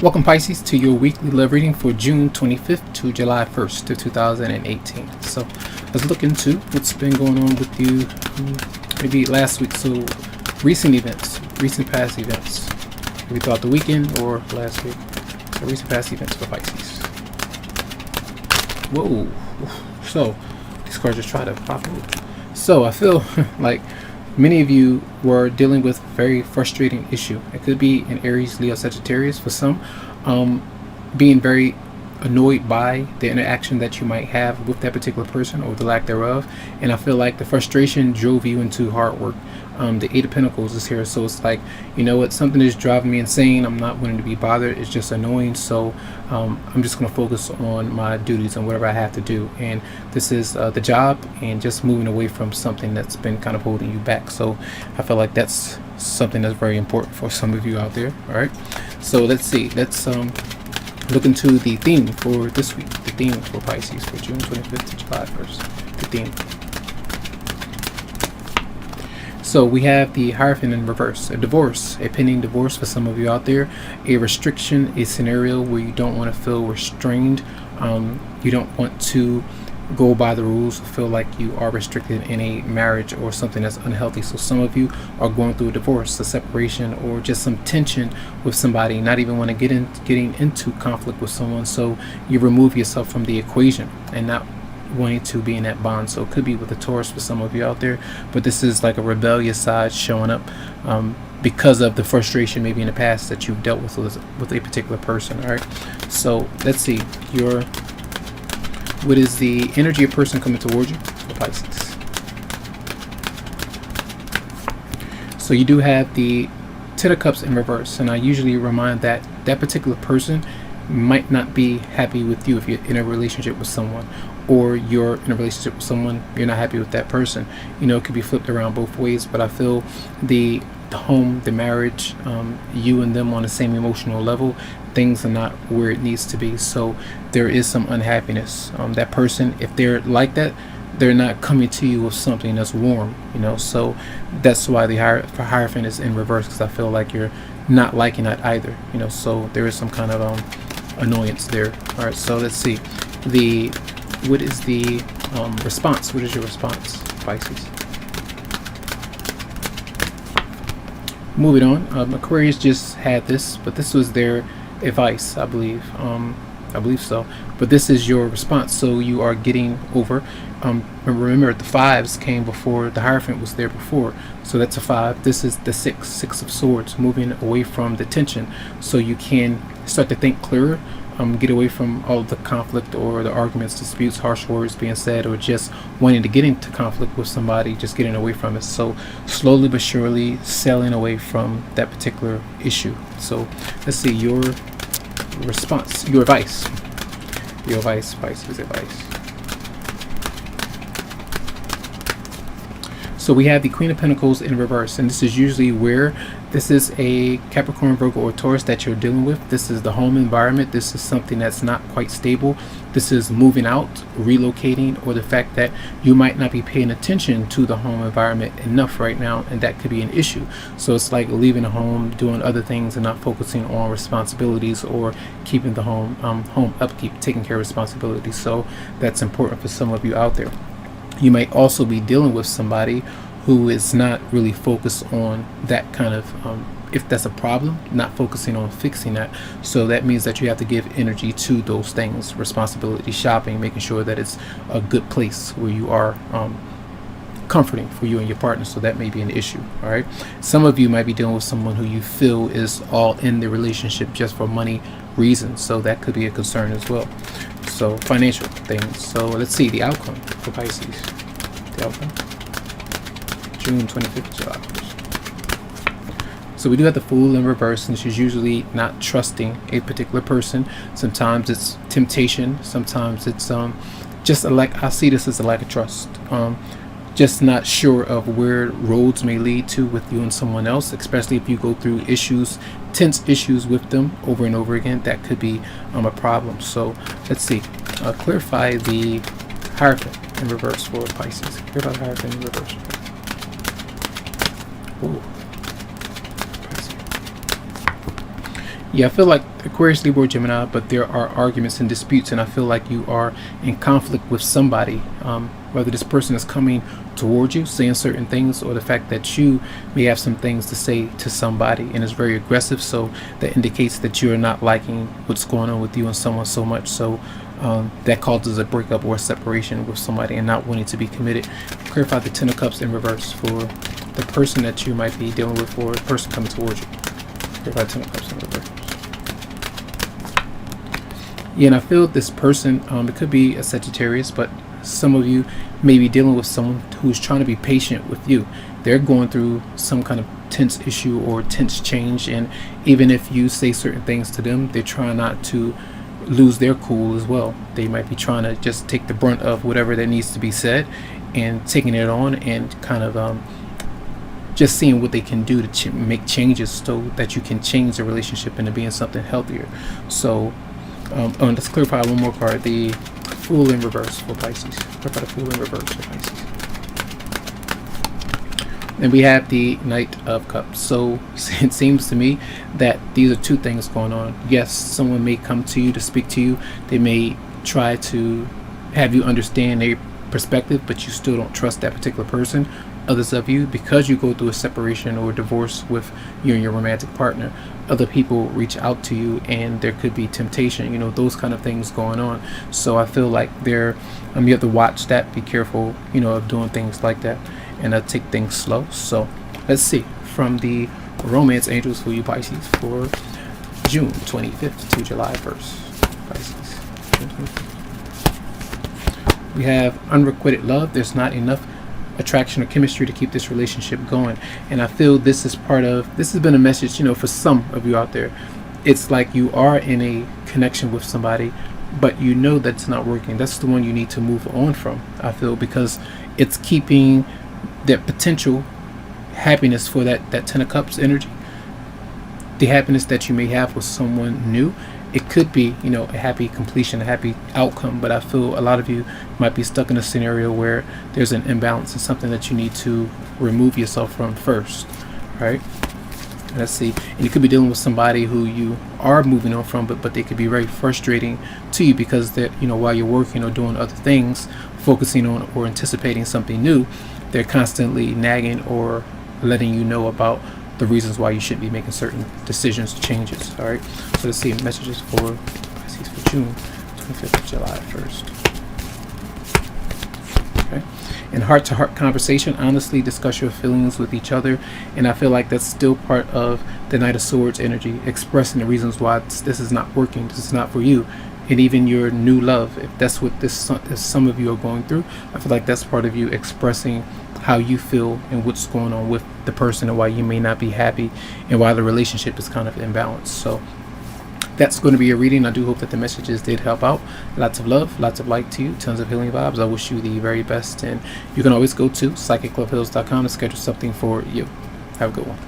Welcome, Pisces, to your weekly love reading for June 25th to July 1st of 2018. So let's look into what's been going on with you maybe last week. So recent events, recent past events, maybe throughout the weekend or last week. So recent past events for Pisces. Whoa. So these cards just try to pop out. So I feel like many of you were dealing with very frustrating issue. It could be an Aries, Leo, Sagittarius for some, being very annoyed by the interaction that you might have with that particular person or the lack thereof. And I feel like the frustration drove you into hard work. The Eight of Pentacles is here, so it's like, you know what, something is driving me insane. I'm not wanting to be bothered. It's just annoying. So I'm just going to focus on my duties and whatever I have to do. And this is the job, and just moving away from something that's been kind of holding you back. So I feel like that's something that's very important for some of you out there. All right. So let's see. Let's look into the theme for this week. The theme for Pisces for June 25th to July 1st. The theme. So we have the Hierophant in reverse, a divorce, a pending divorce for some of you out there, a restriction, a scenario where you don't want to feel restrained. You don't want to go by the rules, feel like you are restricted in a marriage or something that's unhealthy. So some of you are going through a divorce, a separation, or just some tension with somebody, not even want to getting into conflict with someone. So you remove yourself from the equation and not wanting to be in that bond. So it could be with a Taurus for some of you out there, but this is like a rebellious side showing up because of the frustration maybe in the past that you've dealt with a particular person. All right, so let's see what is the energy of person coming towards you for Pisces. So you do have the Ten of Cups in reverse, and I usually remind that particular person might not be happy with you if you're in a relationship with someone, or you're in a relationship with someone, you're not happy with that person. You know, it could be flipped around both ways, but I feel the home, the marriage, you and them on the same emotional level, things are not where it needs to be. So there is some unhappiness. That person, if they're like that, they're not coming to you with something that's warm, you know. So that's why the Hierophant is in reverse, because I feel like you're not liking that either, you know. So there is some kind of annoyance there. All right, so let's see what is the response. What is your response, Pisces? Moving on, Aquarius just had this, but this was their advice, I believe. I believe so. But this is your response. So you are getting over. Remember, the fives came before the Hierophant was there before. So that's a five. This is the six of swords, moving away from the tension, so you can start to think clearer. Get away from all of the conflict or the arguments, disputes, harsh words being said, or just wanting to get into conflict with somebody, just getting away from it. So slowly but surely sailing away from that particular issue. So let's see your response, your advice, Pisces advice. So we have the Queen of Pentacles in reverse, and this is usually where this is a Capricorn, Virgo, or Taurus that you're dealing with. This is the home environment. This is something that's not quite stable. This is moving out, relocating, or the fact that you might not be paying attention to the home environment enough right now, and that could be an issue. So it's like leaving a home, doing other things, and not focusing on responsibilities or keeping the home upkeep, taking care of responsibilities. So that's important for some of you out there. You might also be dealing with somebody who is not really focused on that kind of, if that's a problem, not focusing on fixing that. So that means that you have to give energy to those things, responsibility, shopping, making sure that it's a good place where you are comforting for you and your partner. So that may be an issue. All right. Some of you might be dealing with someone who you feel is all in the relationship just for money reasons. So that could be a concern as well. So financial things. So let's see the outcome for Pisces. The outcome. June 25th, July 1st. So we do have the Fool in reverse, and this is usually not trusting a particular person. Sometimes it's temptation. Sometimes it's just a lack. I see this as a lack of trust. Just not sure of where roads may lead to with you and someone else, especially if you go through issues, tense issues with them over and over again. That could be a problem. So let's see. Clarify the Hierophant in reverse for Pisces. Clarify the Hierophant in reverse. Ooh. Yeah, I feel like Aquarius, Libra, or Gemini, but there are arguments and disputes, and I feel like you are in conflict with somebody. Whether this person is coming towards you, saying certain things, or the fact that you may have some things to say to somebody, and it's very aggressive. So that indicates that you're not liking what's going on with you and someone so much. So that causes a breakup or a separation with somebody and not wanting to be committed. Clarify the Ten of Cups in reverse for the person that you might be dealing with, or the person coming towards you. Clarify the Ten of Cups in reverse. Yeah, and I feel this person, it could be a Sagittarius, but some of you may be dealing with someone who's trying to be patient with you. They're going through some kind of tense issue or tense change, and even if you say certain things to them, they're trying not to lose their cool as well. They might be trying to just take the brunt of whatever that needs to be said and taking it on, and kind of just seeing what they can do to make changes so that you can change the relationship into being something healthier. So let's clarify one more card, the Fool in reverse for Pisces. Clarify the Fool in reverse for Pisces. And we have the Knight of Cups. So it seems to me that these are two things going on. Yes, someone may come to you to speak to you. They may try to have you understand their perspective, but you still don't trust that particular person. Others of you, because you go through a separation or divorce with you and your romantic partner, other people reach out to you, and there could be temptation, those kind of things going on. So I feel like you have to watch that, be careful, of doing things like that, and take things slow. So let's see from the romance angels for you Pisces for June 25th to July 1st. Pisces. We have unrequited love. There's not enough attraction or chemistry to keep this relationship going, and I feel this has been a message, for some of you out there. It's like you are in a connection with somebody, but that's not working. That's the one you need to move on from, I feel, because it's keeping that potential happiness for that Ten of Cups energy, the happiness that you may have with someone new. It could be, a happy completion, a happy outcome, but I feel a lot of you might be stuck in a scenario where there's an imbalance and something that you need to remove yourself from first, right? Let's see. And you could be dealing with somebody who you are moving on from, but they could be very frustrating to you because that, while you're working or doing other things, focusing on or anticipating something new, they're constantly nagging or letting you know about the reasons why you shouldn't be making certain decisions, changes. All right. So let's see messages for Pisces for June 25th to July 1st. Okay. In heart-to-heart conversation, honestly discuss your feelings with each other, and I feel like that's still part of the Knight of Swords energy, expressing the reasons why this is not working, this is not for you, and even your new love. If that's what some of you are going through, I feel like that's part of you expressing how you feel and what's going on with the person and why you may not be happy and why the relationship is kind of imbalanced. So that's going to be a reading. I do hope that the messages did help out. Lots of love, lots of light to you, tons of healing vibes. I wish you the very best, and you can always go to psychicloveheals.com to schedule something for you. Have a good one.